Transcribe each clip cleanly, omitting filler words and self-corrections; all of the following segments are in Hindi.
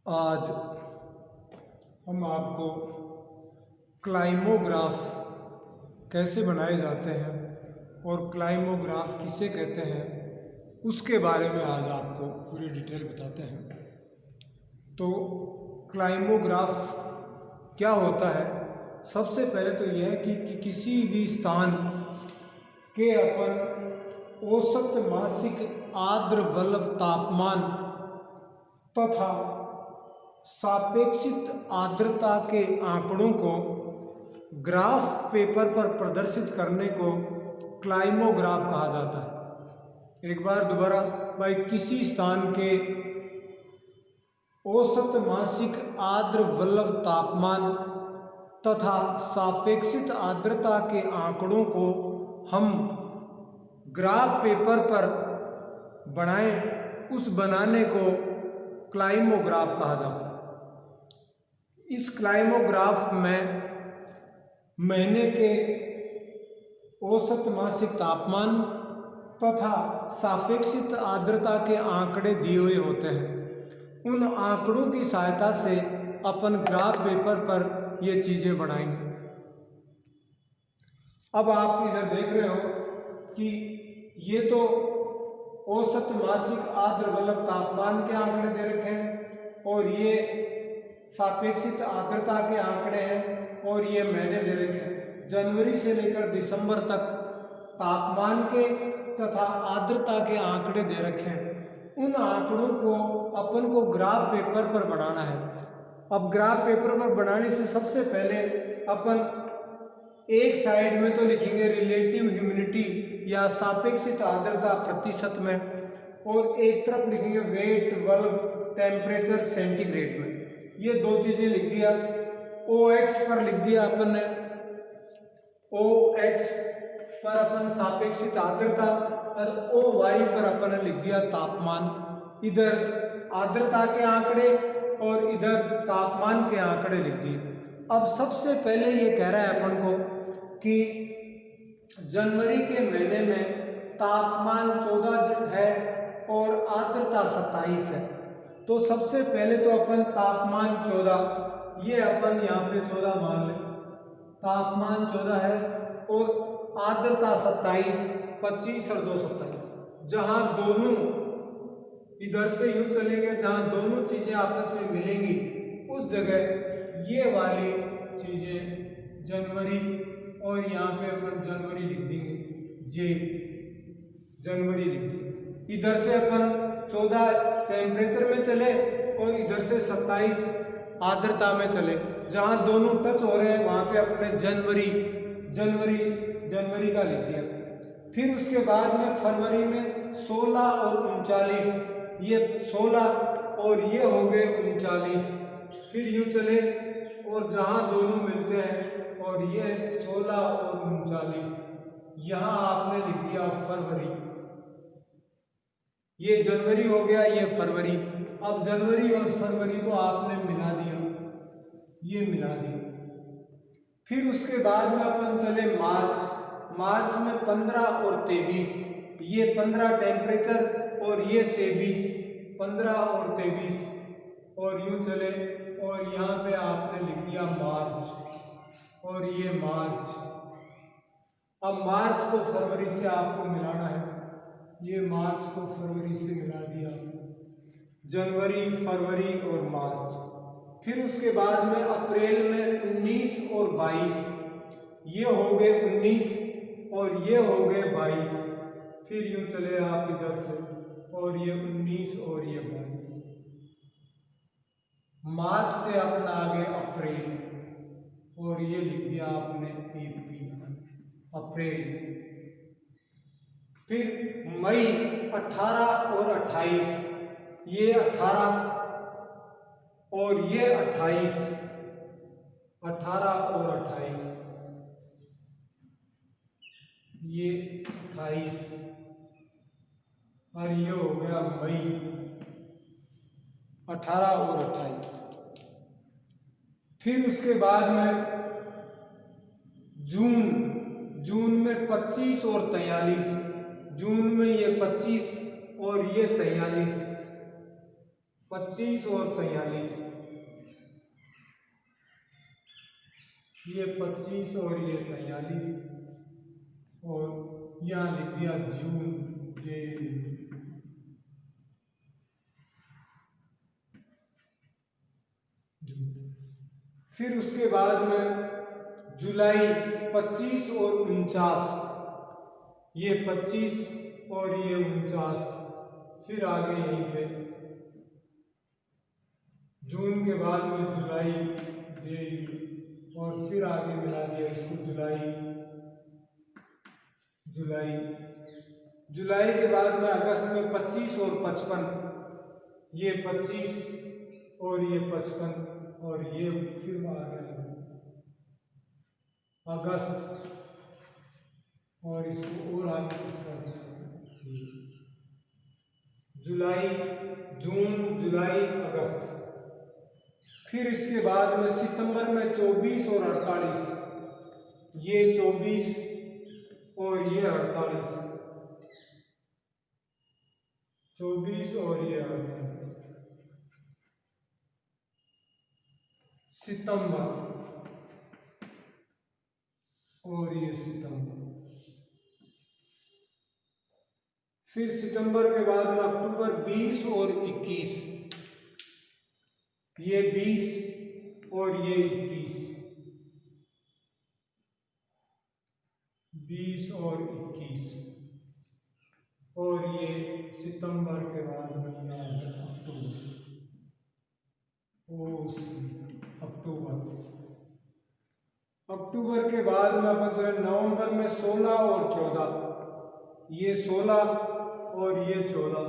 आज हम आपको क्लाइमोग्राफ कैसे बनाए जाते हैं और क्लाइमोग्राफ किसे कहते हैं उसके बारे में आज आपको पूरी डिटेल बताते हैं। तो क्लाइमोग्राफ क्या होता है? सबसे पहले तो यह है कि किसी भी स्थान के अपन औसत मासिक आर्द्र वलय तापमान तथा सापेक्षित आर्द्रता के आंकड़ों को ग्राफ पेपर पर प्रदर्शित करने को क्लाइमोग्राफ कहा जाता है। एक बार दोबारा भाई, किसी स्थान के औसत मासिक आर्द्र वलय तापमान तथा सापेक्षित आर्द्रता के आंकड़ों को हम ग्राफ पेपर पर बनाएं, उस बनाने को क्लाइमोग्राफ कहा जाता है। इस क्लाइमोग्राफ में महीने के औसत मासिक तापमान तथा सापेक्षित आर्द्रता के आंकड़े दिए हुए होते हैं। उन आंकड़ों की सहायता से अपन ग्राफ पेपर पर ये चीज़ें बनाएंगे। अब आप इधर देख रहे हो कि ये तो औसत मासिक आर्द्र वलय तापमान के आंकड़े दे रखे हैं और ये सापेक्षित आर्द्रता के आंकड़े हैं और ये महीने दे रखे हैं। जनवरी से लेकर दिसंबर तक तापमान के तथा आर्द्रता के आंकड़े दे रखे हैं। उन आंकड़ों को अपन को ग्राफ पेपर पर बनाना है। अब ग्राफ पेपर पर बनाने से सबसे पहले अपन एक साइड में तो लिखेंगे रिलेटिव ह्यूमिडिटी या सापेक्षित आर्द्रता प्रतिशत में, और एक तरफ लिखेंगे वेट बल्ब टेम्परेचर सेंटीग्रेड में। ये दो चीजें लिख दिया। OX पर लिख दिया अपन ने, OX पर अपन सापेक्षित आर्द्रता और OY पर अपन ने लिख दिया तापमान। इधर आर्द्रता के आंकड़े और इधर तापमान के आंकड़े लिख दिए। अब सबसे पहले ये कह रहा है अपन को कि जनवरी के महीने में तापमान 14 है और आर्द्रता 27 है। तो सबसे पहले तो अपन तापमान 14, ये अपन यहाँ पे 14 मान लें, तापमान 14 है और आर्द्रता 27, 25 और 2 27। जहाँ दोनों इधर से यूं चलेंगे, जहाँ दोनों चीजें आपस में मिलेंगी उस जगह ये वाली चीजें जनवरी, और यहाँ पे अपन जनवरी लिख देंगे, जे जनवरी लिख देंगे। इधर से अपन 14 टेम्परेचर में चले और इधर से 27 आर्द्रता में चले। जहाँ दोनों टच हो रहे हैं वहाँ पे अपने जनवरी जनवरी जनवरी का लिख दिया। फिर उसके बाद में फरवरी में 16 और 39, ये 16 और ये हो गए 39। फिर यूँ चले और जहाँ दोनों मिलते हैं और ये 16 और 39, यहाँ आपने लिख दिया फरवरी। ये जनवरी हो गया, ये फरवरी। अब जनवरी और फरवरी को आपने मिला दिया, ये मिला दिया। फिर उसके बाद में अपन चले मार्च में 15 और 23, ये 15 टेम्परेचर और ये 23, 15 और 23, और यूं चले और यहाँ पे आपने लिख दिया मार्च और ये मार्च। अब मार्च को फरवरी से आपको मिलाना है, ये मार्च को फरवरी से मिला दिया, जनवरी फरवरी और मार्च। फिर उसके बाद में अप्रैल में 19 और 22, ये हो गए 19 और ये हो गए 22। फिर यूं चले आप इधर से और ये 19 और ये 22। मार्च से अपना आगे अप्रैल और ये लिख दिया आपने अप्रैल। फिर मई 18 और 28, ये 18 और ये 28, 18 और 28, ये 28 और ये हो गया मई, 18 और 28। फिर उसके बाद में जून में 25 और 43, जून में ये 25 और ये 43, 25 और 43, ये 25 और ये 43, और यहाँ लिख दिया जून, जे। फिर उसके बाद में जुलाई 25 और 49, ये 25 और ये 49, फिर आगे यहीं पे जून के बाद में जुलाई, जे, और फिर आगे मिला दिया इसको जुलाई, जुलाई। जुलाई के बाद में अगस्त में 25 और 55, ये 25 और ये 55, और ये फिर आ गया अगस्त, और इसको और आगे किसका जुलाई, जून, जुलाई, अगस्त। फिर इसके बाद में सितंबर में 24 और 48, ये 24 और ये 48, 24 और ये 48, सितंबर और ये सितंबर। फिर सितंबर के बाद में अक्टूबर 20 और 21, ये 20 और ये 21, 20 और 21, और ये सितंबर के बाद में अक्टूबर, अक्टूबर। अक्टूबर के बाद में अपन चले नवंबर में 16 और 14, ये 16 और ये 14,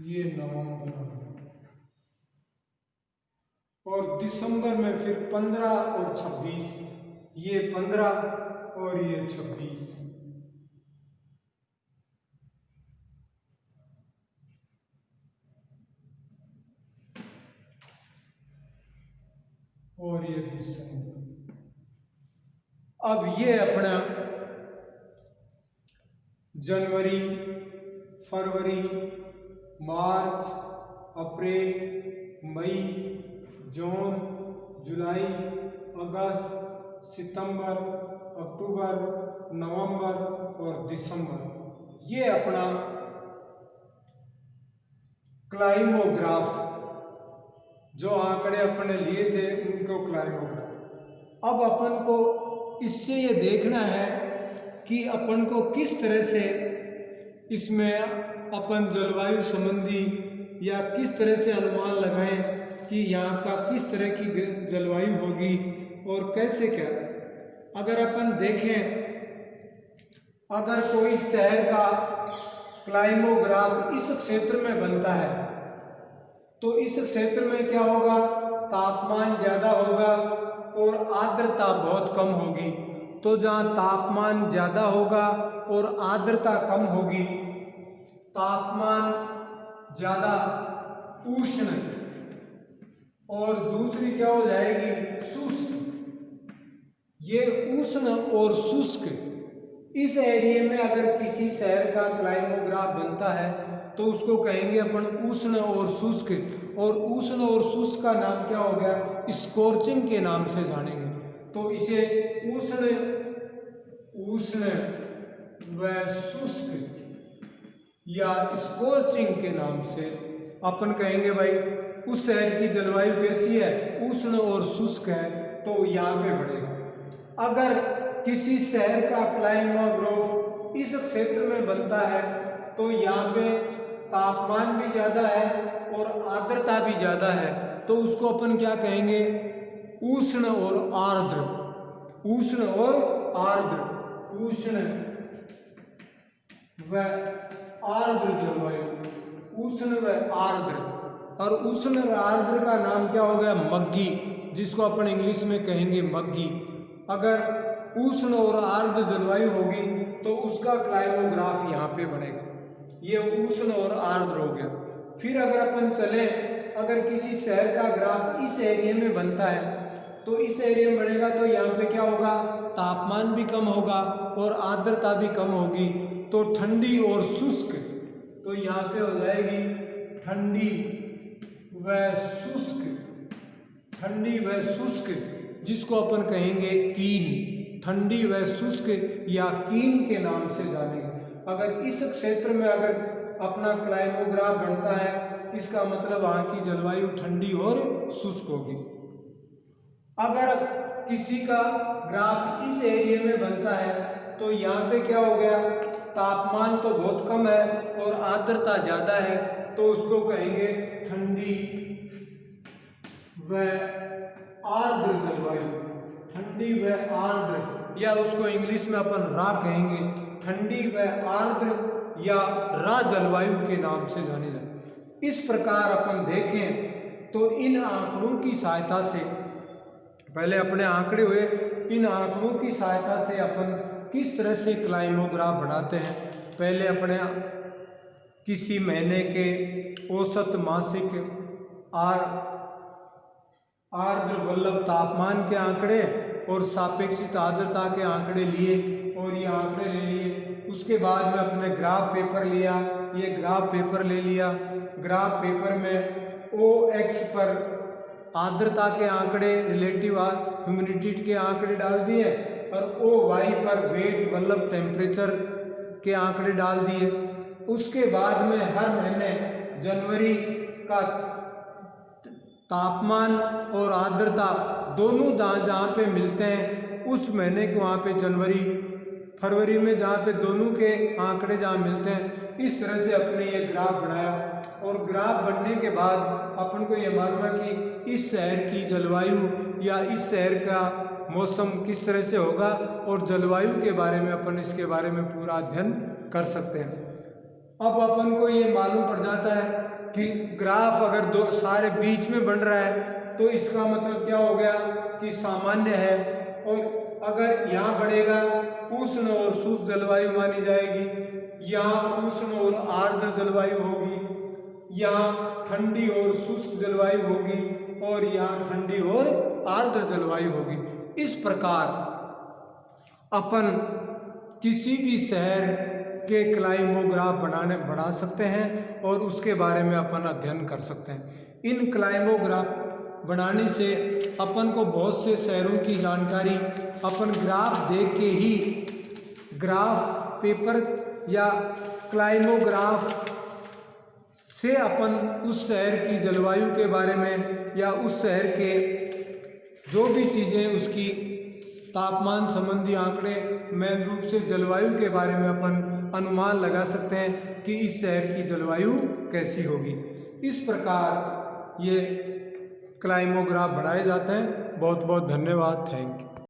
ये नवंबर। और दिसंबर में फिर 15 और 26, ये 15 और ये 26, और ये दिसंबर। अब ये अपना जनवरी, फरवरी, मार्च, अप्रैल, मई, जून, जुलाई, अगस्त, सितंबर, अक्टूबर, नवंबर और दिसंबर, ये अपना क्लाइमोग्राफ, जो आंकड़े अपन ने लिए थे उनको क्लाइमोग्राफ। अब अपन को इससे ये देखना है कि अपन को किस तरह से इसमें अपन जलवायु संबंधी या किस तरह से अनुमान लगाएं कि यहाँ का किस तरह की जलवायु होगी और कैसे क्या। अगर अपन देखें, अगर कोई शहर का क्लाइमोग्राफ इस क्षेत्र में बनता है तो इस क्षेत्र में क्या होगा, तापमान ज़्यादा होगा और आर्द्रता बहुत कम होगी। तो जहाँ तापमान ज़्यादा होगा और आर्द्रता कम होगी, तापमान ज़्यादा उष्ण और दूसरी क्या हो जाएगी, शुष्क। ये उष्ण और शुष्क, इस एरिया में अगर किसी शहर का क्लाइमोग्राफ बनता है तो उसको कहेंगे अपन उष्ण और शुष्क। और उष्ण और शुष्क का नाम क्या हो गया, स्कॉर्चिंग के नाम से जानेंगे। तो इसे उष्ण व शुष्क या स्कॉर्चिंग के नाम से अपन कहेंगे भाई उस शहर की जलवायु कैसी है, उष्ण और शुष्क है, तो यहाँ पे बढ़ेगा। अगर किसी शहर का क्लाइमोग्राफ इस क्षेत्र में बनता है तो यहाँ पे तापमान भी ज़्यादा है और आर्द्रता भी ज़्यादा है, तो उसको अपन क्या कहेंगे, उष्ण और आर्द्र। उष्ण और आर्द्र, उष्ण व आर्द्र जलवायु, उष्ण व आर्द्र। और उष्ण और आर्द्र का नाम क्या हो गया, मग्गी, जिसको अपन इंग्लिश में कहेंगे मग्गी। अगर उष्ण और आर्द्र जलवायु होगी तो उसका क्लाइमोग्राफ यहाँ पे बनेगा। ये उष्ण और आर्द्र हो गया। फिर अगर अपन चले, अगर किसी शहर का ग्राफ इस एरिया में बनता है तो इस एरिया में बढ़ेगा तो यहाँ पे क्या होगा, तापमान भी कम होगा और आर्द्रता भी कम होगी तो ठंडी और शुष्क, तो यहाँ पे हो जाएगी ठंडी व शुष्क, ठंडी व शुष्क, जिसको अपन कहेंगे कीन, ठंडी व शुष्क या कीन के नाम से जानेंगे। अगर इस क्षेत्र में अगर अपना क्लाइमोग्राफ बनता है, इसका मतलब वहाँ की जलवायु ठंडी और शुष्क होगी। अगर किसी का ग्राफ इस एरिया में बनता है तो यहाँ पे क्या हो गया, तापमान तो बहुत कम है और आर्द्रता ज़्यादा है, तो उसको कहेंगे ठंडी व आर्द्र जलवायु, ठंडी व आर्द्र, या उसको इंग्लिश में अपन रा कहेंगे, ठंडी व आर्द्र या रा जलवायु के नाम से जानी जाए। इस प्रकार अपन देखें तो इन आंकड़ों की सहायता से, पहले अपने आंकड़े हुए, इन आंकड़ों की सहायता से अपन किस तरह से क्लाइमोग्राफ बनाते हैं। पहले अपने किसी महीने के औसत मासिक आर्द्र वल्लभ तापमान के आंकड़े और सापेक्षित आर्द्रता के आंकड़े लिए और ये आंकड़े ले लिए। उसके बाद में अपने ग्राफ पेपर लिया, ये ग्राफ पेपर ले लिया। ग्राफ पेपर में OX पर आर्द्रता के आंकड़े, रिलेटिव ह्यूमिडिटी के आंकड़े डाल दिए और OY पर वेट वल्लभ टेम्परेचर के आंकड़े डाल दिए। उसके बाद में हर महीने जनवरी का तापमान और आर्द्रता दोनों जहाँ पे मिलते हैं उस महीने को वहाँ पे जनवरी फरवरी में जहाँ पे दोनों के आंकड़े जहाँ मिलते हैं, इस तरह से अपने ये ग्राफ बनाया। और ग्राफ बनने के बाद अपन को ये मालूम है कि इस शहर की जलवायु या इस शहर का मौसम किस तरह से होगा, और जलवायु के बारे में अपन इसके बारे में पूरा अध्ययन कर सकते हैं। अब अपन को ये मालूम पड़ जाता है कि ग्राफ अगर दो सारे बीच में बन रहा है तो इसका मतलब क्या हो गया कि सामान्य है, और अगर यहाँ बढ़ेगा उष्ण और शुष्क जलवायु मानी जाएगी, यहाँ उष्ण और आर्द्र जलवायु होगी, यहाँ ठंडी और शुष्क जलवायु होगी, और यहाँ ठंडी और आर्द्र जलवायु होगी। इस प्रकार अपन किसी भी शहर के क्लाइमोग्राफ बना सकते हैं और उसके बारे में अपन अध्ययन कर सकते हैं। इन क्लाइमोग्राफ बनाने से अपन को बहुत से शहरों की जानकारी अपन ग्राफ देख के ही, ग्राफ पेपर या क्लाइमोग्राफ से अपन उस शहर की जलवायु के बारे में या उस शहर के जो भी चीज़ें, उसकी तापमान संबंधी आंकड़े, मेन रूप से जलवायु के बारे में अपन अनुमान लगा सकते हैं कि इस शहर की जलवायु कैसी होगी। इस प्रकार ये क्लाइमोग्राफ बनाए जाते हैं। बहुत बहुत धन्यवाद, थैंक यू।